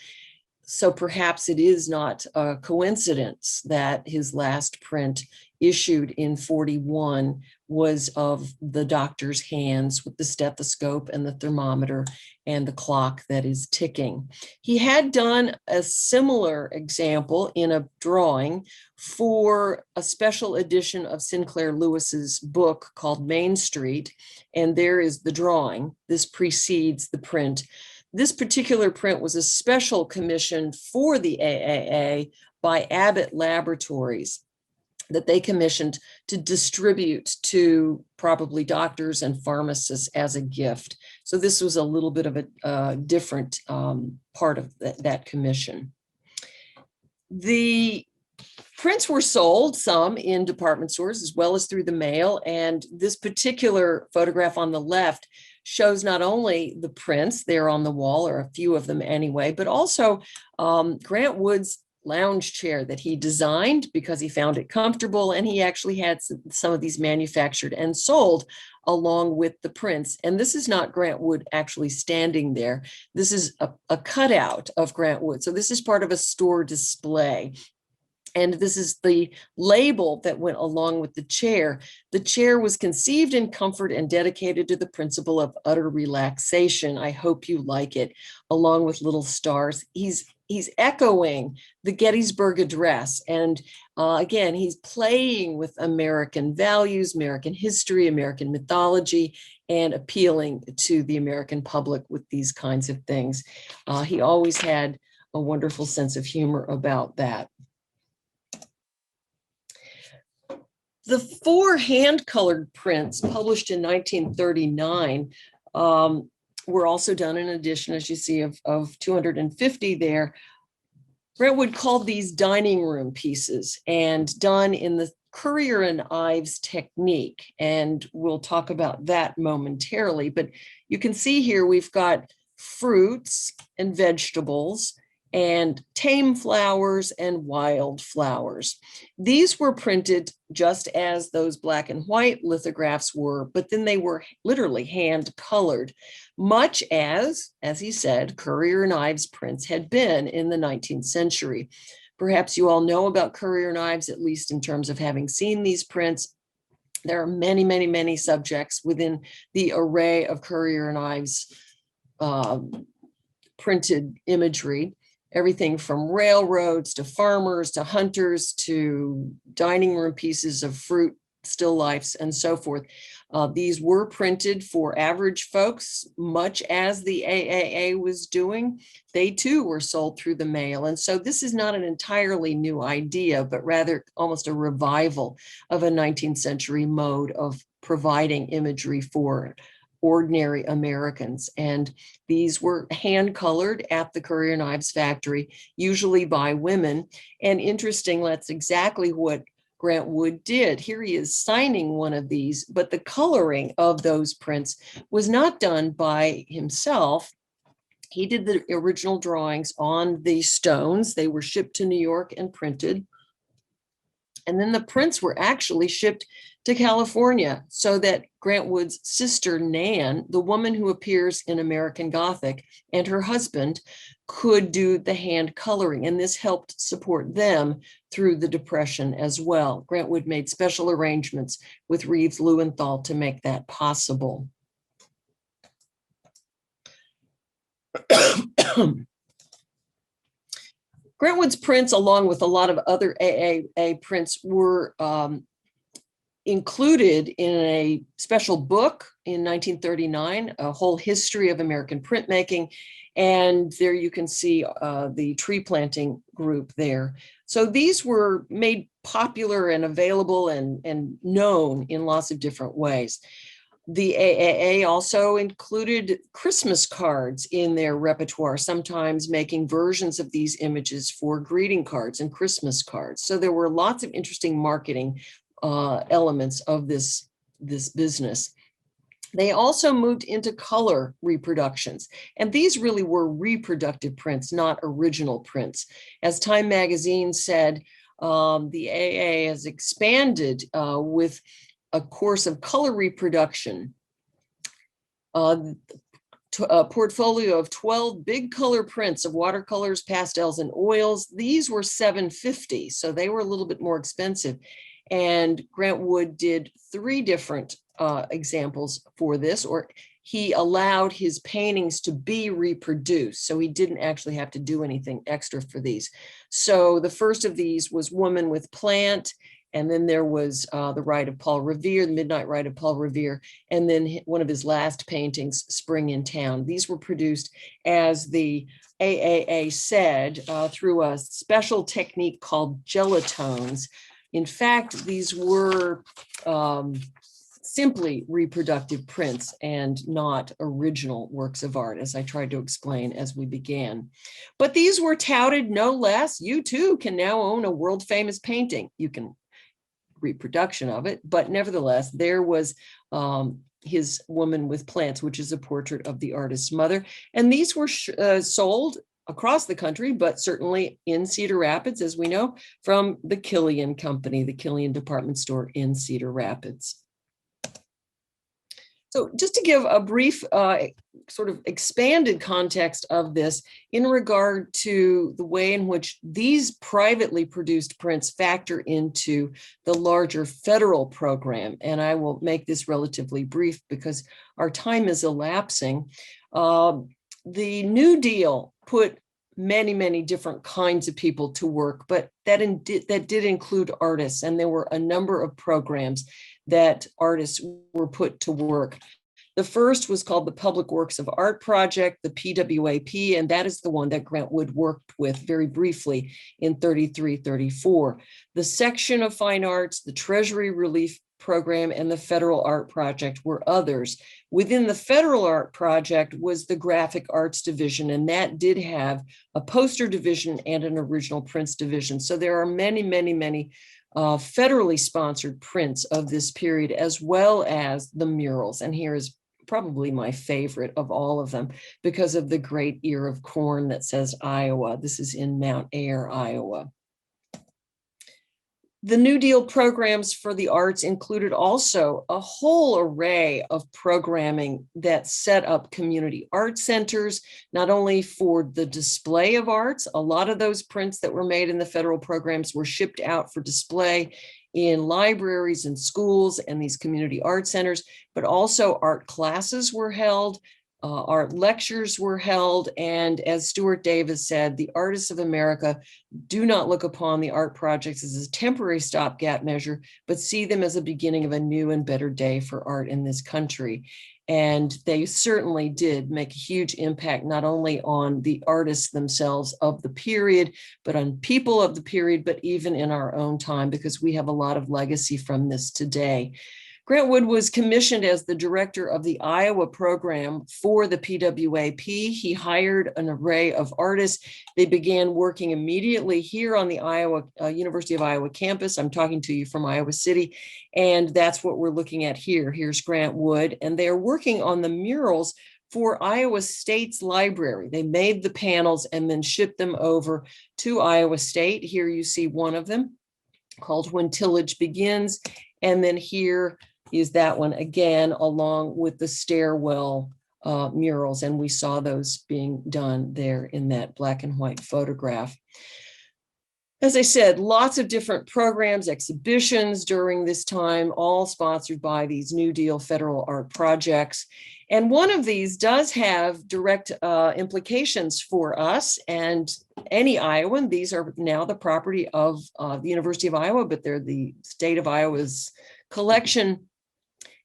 So perhaps it is not a coincidence that his last print, issued in 41, was of the doctor's hands with the stethoscope and the thermometer and the clock that is ticking. He had done a similar example in a drawing for a special edition of Sinclair Lewis's book called Main Street, and there is the drawing. This precedes the print. This particular print was a special commission for the AAA by Abbott Laboratories that they commissioned to distribute to probably doctors and pharmacists as a gift. So this was a little bit of a different part of that commission. The prints were sold, some in department stores as well as through the mail. And this particular photograph on the left shows not only the prints there on the wall, or a few of them anyway, but also Grantwood's lounge chair that he designed because he found it comfortable, and he actually had some of these manufactured and sold along with the prints. And this is not Grantwood actually standing there. This is a cutout of Grantwood. So this is part of a store display. And this is the label that went along with the chair. The chair was conceived in comfort and dedicated to the principle of utter relaxation. I hope you like it, along with little stars. He's echoing the Gettysburg Address. And again, he's playing with American values, American history, American mythology, and appealing to the American public with these kinds of things. He always had a wonderful sense of humor about that. The 4 hand-colored prints published in 1939 were also done in addition, as you see, of 250 there. Grantwood called these dining room pieces, and done in the Currier and Ives technique. And we'll talk about that momentarily. But you can see here we've got fruits and vegetables and tame flowers and wild flowers. These were printed just as those black and white lithographs were, but then they were literally hand colored, much as he said, Currier and Ives prints had been in the 19th century. Perhaps you all know about Currier and Ives, at least in terms of having seen these prints. There are many, many, many subjects within the array of Currier and Ives printed imagery, everything from railroads to farmers to hunters to dining room pieces of fruit, still lifes, and so forth. These were printed for average folks, much as the AAA was doing. They too were sold through the mail. And so this is not an entirely new idea, but rather almost a revival of a 19th century mode of providing imagery for ordinary Americans. And these were hand colored at the Currier and Ives factory, usually by women. And interesting, that's exactly what Grantwood did. Here he is signing one of these, but the coloring of those prints was not done by himself. He did the original drawings on the stones. They were shipped to New York and printed. And then the prints were actually shipped to California so that Grantwood's sister, Nan, the woman who appears in American Gothic, and her husband could do the hand coloring. And this helped support them through the Depression as well. Grantwood made special arrangements with Reeves Lewenthal to make that possible. Grantwood's prints, along with a lot of other AAA prints, were included in a special book in 1939, A Whole History of American Printmaking. And there you can see the tree planting group there. So these were made popular and available and known in lots of different ways. The AAA also included Christmas cards in their repertoire, sometimes making versions of these images for greeting cards and Christmas cards. So there were lots of interesting marketing elements of this business. They also moved into color reproductions, and these really were reproductive prints, not original prints. As Time magazine said, the AA has expanded with a course of color reproduction, a portfolio of 12 big color prints of watercolors, pastels, and oils. These were $750, so they were a little bit more expensive. And Grantwood did 3 different examples for this, or he allowed his paintings to be reproduced. So he didn't actually have to do anything extra for these. So the first of these was Woman with Plant. And then there was the Ride of Paul Revere, the Midnight Ride of Paul Revere, and then one of his last paintings, Spring in Town. These were produced, as the AAA said, through a special technique called gelatones. In fact, these were simply reproductive prints and not original works of art, as I tried to explain as we began. But these were touted no less. You too can now own a world famous painting. You can reproduction of it, but nevertheless, there was his Woman with Plants, which is a portrait of the artist's mother. And these were sold across the country, but certainly in Cedar Rapids, as we know, from the Killian Company, the Killian department store in Cedar Rapids. So just to give a brief sort of expanded context of this in regard to the way in which these privately produced prints factor into the larger federal program, and I will make this relatively brief because our time is elapsing. The New Deal put many, many different kinds of people to work, but that did include artists, and there were a number of programs that artists were put to work. The first was called the Public Works of Art Project, the PWAP, and that is the one that Grantwood worked with very briefly in 33-34. The Section of Fine Arts, the Treasury Relief Program, and the Federal Art Project were others. Within the Federal Art Project was the Graphic Arts Division, and that did have a poster division and an original prints division. So there are many, many, many federally sponsored prints of this period, as well as the murals. And here is probably my favorite of all of them because of the great ear of corn that says Iowa. This is in Mount Ayr, Iowa. The New Deal programs for the arts included also a whole array of programming that set up community art centers, not only for the display of arts. A lot of those prints that were made in the federal programs were shipped out for display in libraries and schools and these community art centers, but also art classes were held. Art lectures were held, and as Stuart Davis said, the artists of America do not look upon the art projects as a temporary stopgap measure, but see them as a beginning of a new and better day for art in this country. And they certainly did make a huge impact, not only on the artists themselves of the period, but on people of the period, but even in our own time, because we have a lot of legacy from this today. Grantwood was commissioned as the director of the Iowa program for the PWAP. He hired an array of artists. They began working immediately here on the University of Iowa campus. I'm talking to you from Iowa City, and that's what we're looking at here. Here's Grantwood, and they are working on the murals for Iowa State's library. They made the panels and then shipped them over to Iowa State. Here you see one of them called When Tillage Begins, and then here is that one again, along with the stairwell murals. And we saw those being done there in that black and white photograph. As I said, lots of different programs, exhibitions during this time, all sponsored by these New Deal federal art projects. And one of these does have direct implications for us and any Iowan. These are now the property of the University of Iowa, but they're the state of Iowa's collection.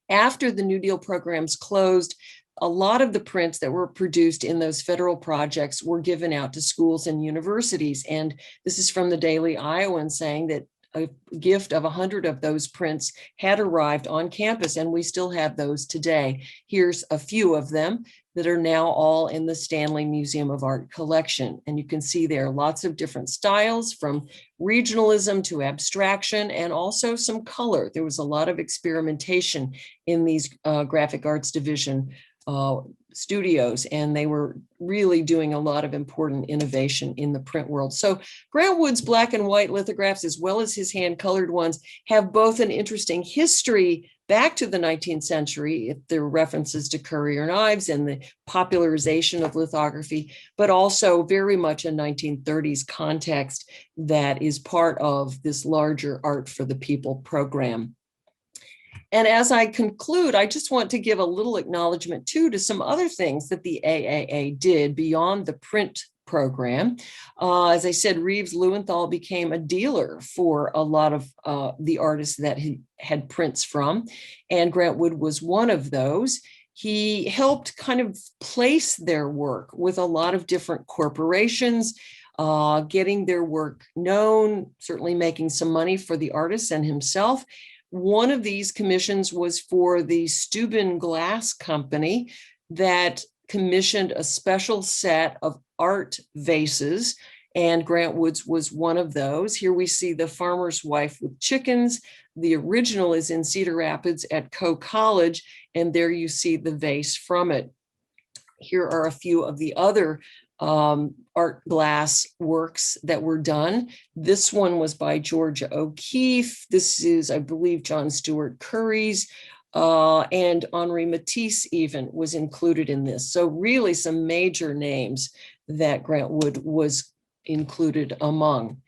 After the New Deal programs closed, a lot of the prints that were produced in those federal projects were given out to schools and universities. And this is from the Daily Iowan saying that a gift of 100 of those prints had arrived on campus, and we still have those today. Here's a few of them that are now all in the Stanley Museum of Art collection. And you can see there lots of different styles, from regionalism to abstraction, and also some color. There was a lot of experimentation in these graphic arts division studios, and they were really doing a lot of important innovation in the print world. So Grantwood's black and white lithographs, as well as his hand-colored ones, have both an interesting history back to the 19th century, if there are references to courier knives and the popularization of lithography, but also very much a 1930s context that is part of this larger Art for the People program. And as I conclude, I just want to give a little acknowledgement too to some other things that the AAA did beyond the print program. As I said, Reeves Lewenthal became a dealer for a lot of the artists that he had prints from, and Grantwood was one of those. He helped kind of place their work with a lot of different corporations, getting their work known, certainly making some money for the artists and himself. One of these commissions was for the Steuben Glass Company that commissioned a special set of art vases, and Grantwood's was one of those. Here we see the Farmer's Wife with Chickens. The original is in Cedar Rapids at Coe College, and there you see the vase from it. Here are a few of the other art glass works that were done. This one was by Georgia O'Keeffe. This is, I believe, John Stewart Curry's, and Henri Matisse even was included in this. So really some major names that Grantwood was included among.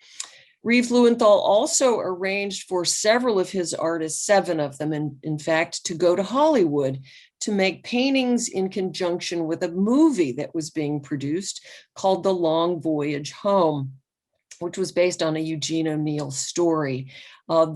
Reeves Lewenthal also arranged for several of his artists, 7 of them, in fact, to go to Hollywood to make paintings in conjunction with a movie that was being produced called The Long Voyage Home, which was based on a Eugene O'Neill story.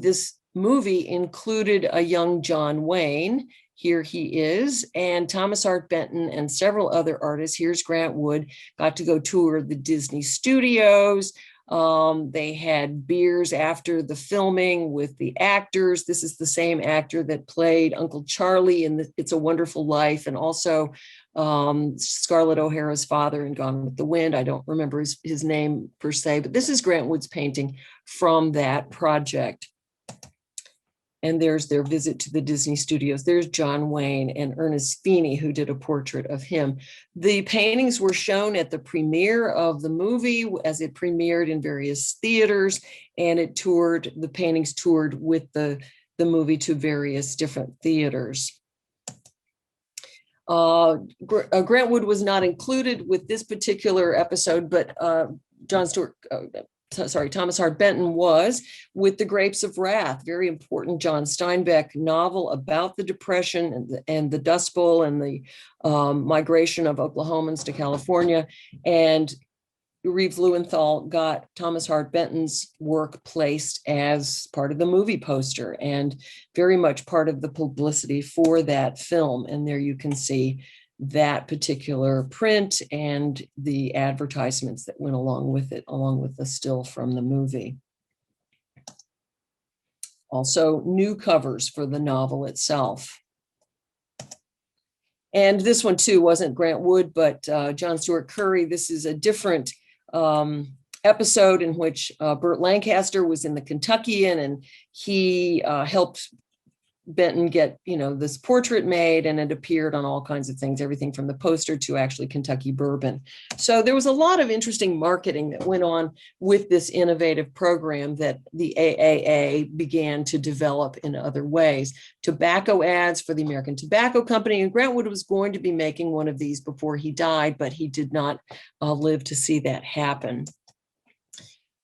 This movie included a young John Wayne. Here he is, and Thomas Hart Benton and several other artists. Here's Grantwood, got to go tour the Disney studios. They had beers after the filming with the actors. This is the same actor that played Uncle Charlie in It's a Wonderful Life, and also Scarlett O'Hara's father in Gone with the Wind. I don't remember his name per se, but this is Grantwood's painting from that project. And there's their visit to the Disney studios. There's John Wayne and Ernest Feeney, who did a portrait of him. The paintings were shown at the premiere of the movie as it premiered in various theaters, and the paintings toured with the movie to various different theaters. Grantwood was not included with this particular episode, but Thomas Hart Benton was, with The Grapes of Wrath, very important John Steinbeck novel about the Depression and the Dust Bowl and the migration of Oklahomans to California. And Reeves Lewenthal got Thomas Hart Benton's work placed as part of the movie poster and very much part of the publicity for that film. And there you can see that particular print and the advertisements that went along with it, along with the still from the movie. Also, new covers for the novel itself. And this one too wasn't Grantwood, but John Stewart Curry. This is a different episode in which Burt Lancaster was in the Kentuckian, and he helped Benton get, this portrait made, and it appeared on all kinds of things, everything from the poster to actually Kentucky bourbon. So there was a lot of interesting marketing that went on with this innovative program that the AAA began to develop in other ways. Tobacco ads for the American Tobacco Company, and Grantwood was going to be making one of these before he died, but he did not live to see that happen.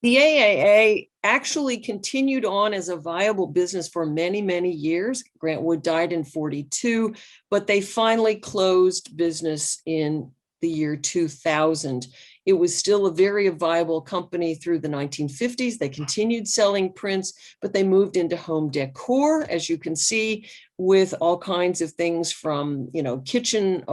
The AAA actually continued on as a viable business for many, many years. Grantwood died in 1942, but they finally closed business in the year 2000. It was still a very viable company through the 1950s. They continued selling prints, but they moved into home decor, as you can see, with all kinds of things from, kitchen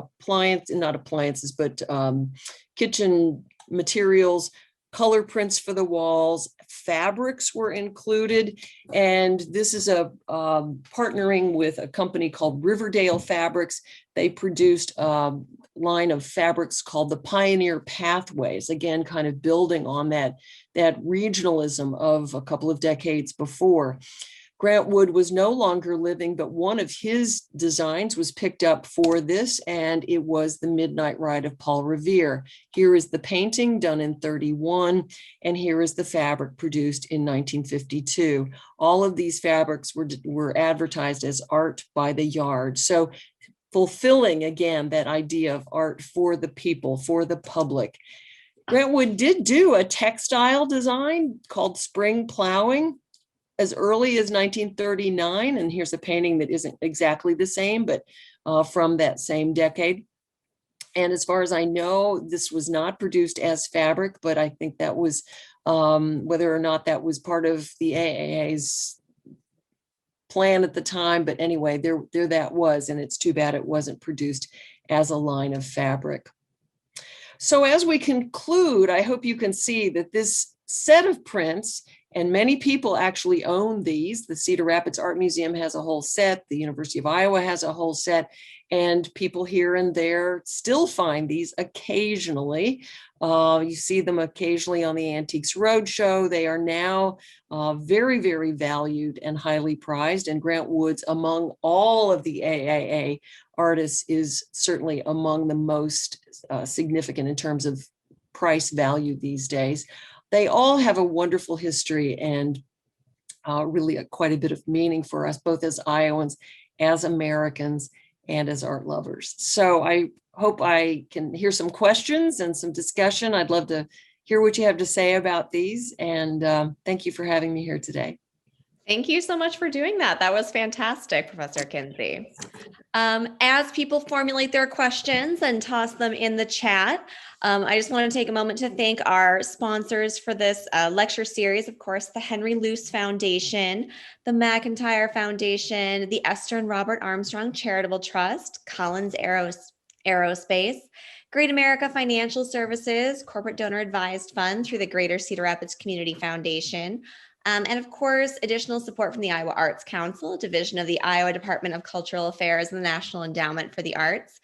kitchen materials, color prints for the walls, fabrics were included. And this is a partnering with a company called Riverdale Fabrics. They produced a line of fabrics called the Pioneer Pathways, again, kind of building on that regionalism of a couple of decades before. Grantwood was no longer living, but one of his designs was picked up for this, and it was the Midnight Ride of Paul Revere. Here is the painting done in 1931, and here is the fabric produced in 1952. All of these fabrics were advertised as art by the yard. So fulfilling, again, that idea of art for the people, for the public. Grantwood did do a textile design called Spring Plowing as early as 1939, and here's a painting that isn't exactly the same, but from that same decade. And as far as I know, this was not produced as fabric, but I think that was whether or not that was part of the AAA's plan at the time. But anyway, there that was, and it's too bad it wasn't produced as a line of fabric. So as we conclude, I hope you can see that this set of prints, and many people actually own these. The Cedar Rapids Art Museum has a whole set. The University of Iowa has a whole set. And people here and there still find these occasionally. You see them occasionally on the Antiques Roadshow. They are now very, very valued and highly prized. And Grantwood's, among all of the AAA artists, is certainly among the most significant in terms of price value these days. They all have a wonderful history and really quite a bit of meaning for us, both as Iowans, as Americans, and as art lovers. So I hope I can hear some questions and some discussion. I'd love to hear what you have to say about these. And thank you for having me here today. Thank you so much for doing that. That was fantastic, Professor Kinsey. As people formulate their questions and toss them in the chat, I just want to take a moment to thank our sponsors for this lecture series, of course, the Henry Luce Foundation, the McIntyre Foundation, the Esther and Robert Armstrong Charitable Trust, Collins Aerospace, Great America Financial Services, Corporate Donor Advised Fund through the Greater Cedar Rapids Community Foundation, and of course, additional support from the Iowa Arts Council, a division of the Iowa Department of Cultural Affairs and the National Endowment for the Arts.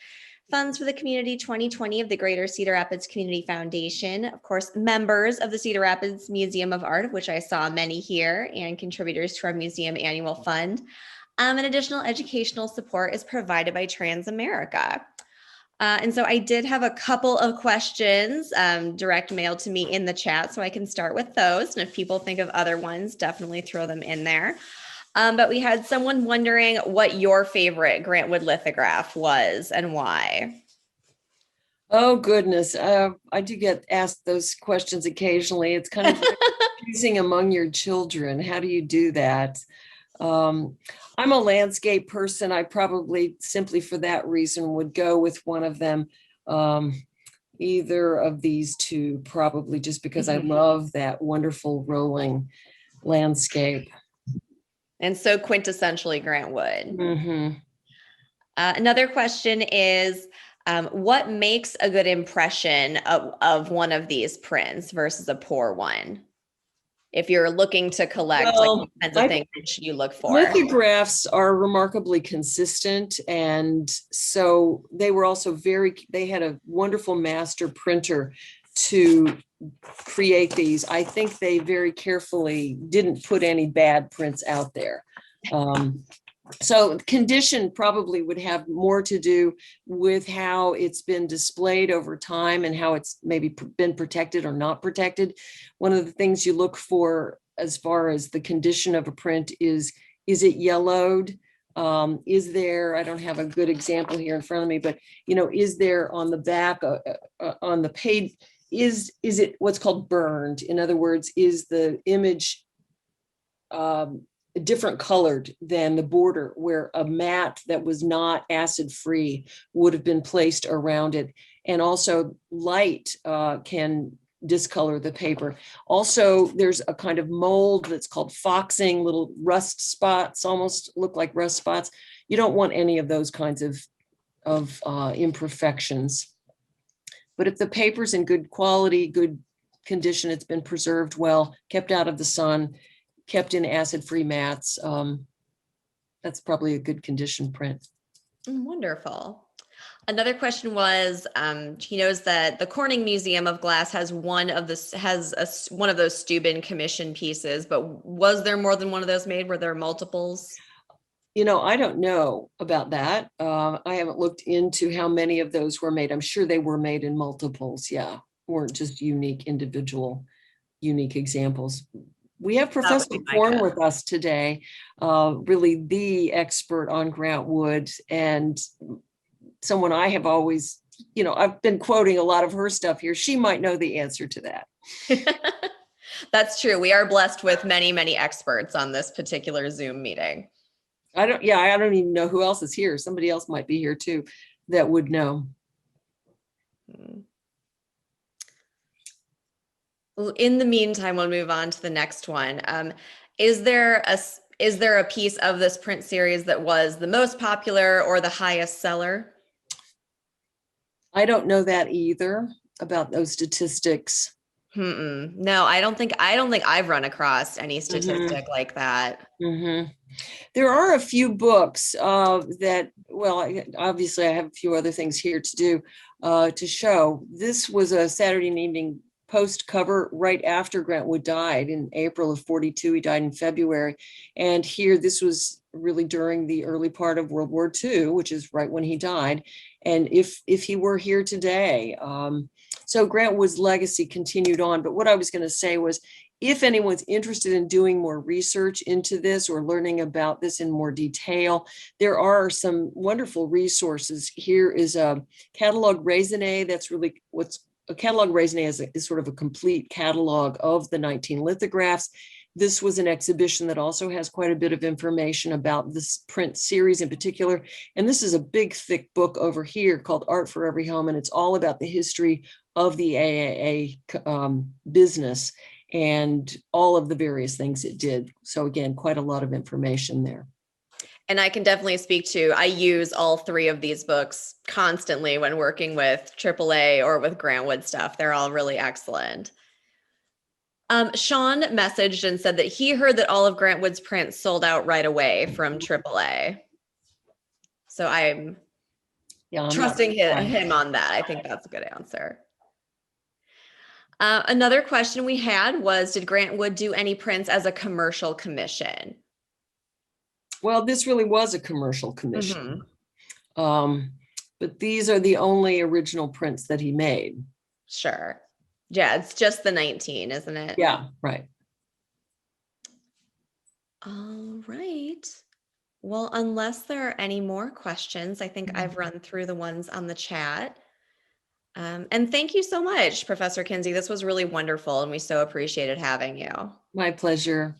Funds for the Community 2020 of the Greater Cedar Rapids Community Foundation. Of course, members of the Cedar Rapids Museum of Art, of which I saw many here, and contributors to our museum annual fund. And additional educational support is provided by Transamerica. And so I did have a couple of questions direct mailed to me in the chat, so I can start with those. And if people think of other ones, definitely throw them in there. But we had someone wondering what your favorite Grantwood lithograph was and why. Oh, goodness. I do get asked those questions occasionally. It's kind of confusing among your children. How do you do that? I'm a landscape person. I probably simply for that reason would go with one of them. Either of these two, probably just because I love that wonderful rolling landscape. And so quintessentially Grantwood. Mm-hmm. Another question is, what makes a good impression of one of these prints versus a poor one? If you're looking to collect, like, what kinds of things should you look for? Lithographs are remarkably consistent. And so they were also they had a wonderful master printer to create these. I think they very carefully didn't put any bad prints out there. So condition probably would have more to do with how it's been displayed over time and how it's maybe been protected or not protected. One of the things you look for as far as the condition of a print is it yellowed? Is there, I don't have a good example here in front of me, but is there on the back, on the page, is it what's called burned? In other words, is the image different colored than the border, where a mat that was not acid free would have been placed around it? And also light can discolor the paper. Also, there's a kind of mold that's called foxing, little rust spots, almost look like rust spots. You don't want any of those kinds of imperfections. But if the paper's in good quality, good condition, it's been preserved well, kept out of the sun, kept in acid-free mats, that's probably a good condition print. Wonderful. Another question was, he knows that the Corning Museum of Glass has one of those Steuben commission pieces, but was there more than one of those made? Were there multiples? I don't know about that. I haven't looked into how many of those were made. I'm sure they were made in multiples. Yeah, weren't just unique examples. We have Professor Korn with us today, really the expert on Grantwood, and someone I have always, I've been quoting a lot of her stuff here. She might know the answer to that. That's true. We are blessed with many, many experts on this particular Zoom meeting. I don't even know who else is here. Somebody else might be here too that would know. In the meantime, we'll move on to the next one. Is there a piece of this print series that was the most popular or the highest seller? I don't know that either about those statistics. No, I don't think I've run across any statistic like that. There are a few books that, well, obviously I have a few other things here to do to show. This was a Saturday evening Post cover right after Grantwood died in April of 42. He died in February. And here, this was really during the early part of World War II, which is right when he died. And if he were here today, so Grantwood's legacy continued on. But what I was going to say was, if anyone's interested in doing more research into this or learning about this in more detail, there are some wonderful resources. Here is a catalog raisonné. That's really a catalog raisonné is sort of a complete catalog of the 19 lithographs. This was an exhibition that also has quite a bit of information about this print series in particular. And this is a big, thick book over here called Art for Every Home. And it's all about the history of the AAA business and all of the various things it did. So again, quite a lot of information there. And I can definitely speak to, I use all three of these books constantly when working with AAA or with Grantwood stuff. They're all really excellent. Sean messaged and said that he heard that all of Grantwood's prints sold out right away from AAA. So Yeah, I'm not trusting surprised. him on that. I think that's a good answer. Another question we had was, did Grantwood do any prints as a commercial commission? Well, this really was a commercial commission. But these are the only original prints that he made. Sure. Yeah, it's just the 19, isn't it? Yeah, right. All right. Well, unless there are any more questions, I think I've run through the ones on the chat. And thank you so much, Professor Kinsey. This was really wonderful, and we so appreciated having you. My pleasure.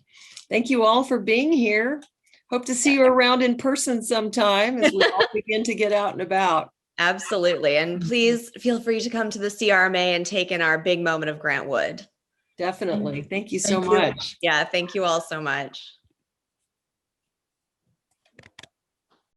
Thank you all for being here. Hope to see you around in person sometime as we all begin to get out and about. Absolutely. And please feel free to come to the CRMA and take in our big moment of Grantwood. Definitely. Thank you so Thank you. much. Yeah, thank you all so much.